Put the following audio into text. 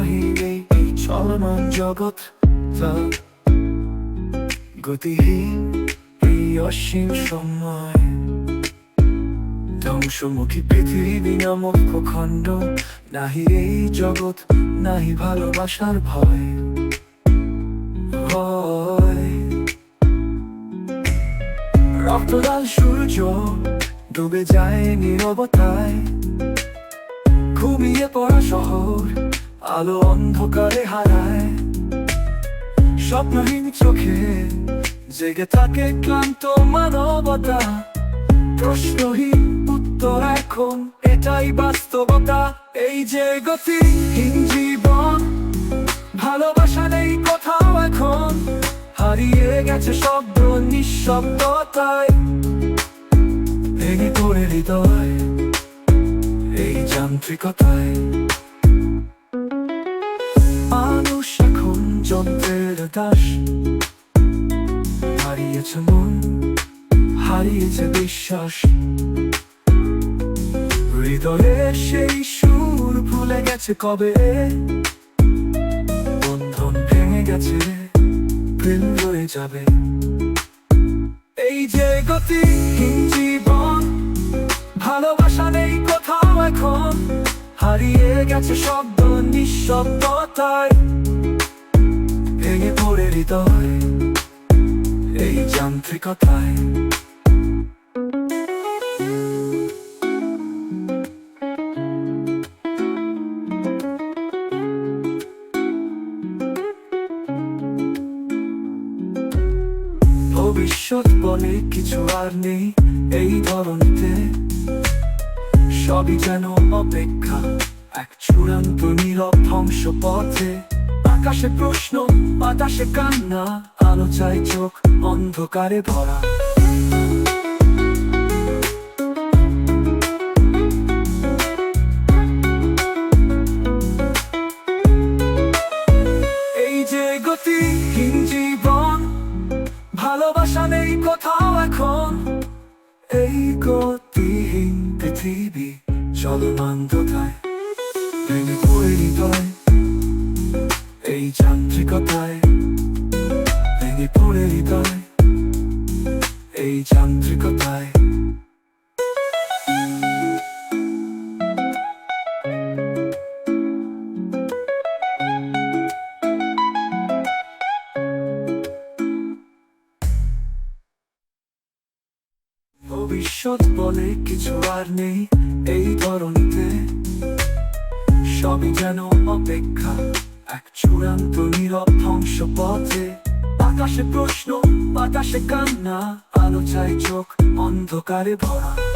নাহি এই চলমান জগৎ গতিহীন এই অসীম সময় ধ্বংসমুখী পৃথিবী নামক খণ্ড নাহি এই জগৎ নাহি ভালোবাসার ভয় রক্তলাল সূর্য ডুবে যায় নীরবতায় ঘুমিয়ে পড়া শহর আলো অন্ধকারে হারায় স্বপ্নহীন চোখে জেগে থাকে ক্লান্ত মানবতা প্রশ্নহীন উত্তর এখন এটাই বাস্তবতা এই যে গতিহীন জীবন ভালোবাসা নেই কোথাও এখন হারিয়ে গেছে শব্দ নিঃশব্দতায় ভেঙে পড়ে হৃদয় এই যান্ত্রিকতায় মানুষ এখন যন্ত্রের দাস হারিয়েছে মন হারিয়েছে বিশ্বাস হৃদয়ে সেই সুর ভুলে গেছে কবে বন্ধন ভেঙে গেছে প্রেম রয়ে যাবে এই যে গতিহীন জীবন ভালোবাসা নেই কোথাও এখন হারিয়ে গেছে শব্দ নিঃশব্দতায় ভেঙে পড়ে হৃদয় এই যান্ত্রিকতায় ভবিষ্যৎ বলে কিছু আর নেই এই ধরনীতে সবই যেন অপেক্ষা এক চূড়ান্ত নীরব ধ্বংস পথে আকাশে প্রশ্ন বাতাসে কান্না আলো চাই চোখ অন্ধকারে ভরা এই যে গতিহীন জীবন ভালোবাসা নেই কোথাও এখন এই গতিহীন পৃথিবী চলমান দোটায় ভেঙে পড়ে হৃদয় এই যান্ত্রিকতায় ভেঙে পড়ে হৃদয় এই যান্ত্রিকতায় ভবিষ্যৎ বলে কিছু আর নেই এই ধরনীতে সবই যেন অপেক্ষা এক চূড়ান্ত নীরব ধ্বংস পথে আকাশে প্রশ্ন বাতাসে কান্না আলো চাই চোখ অন্ধকারে ভরা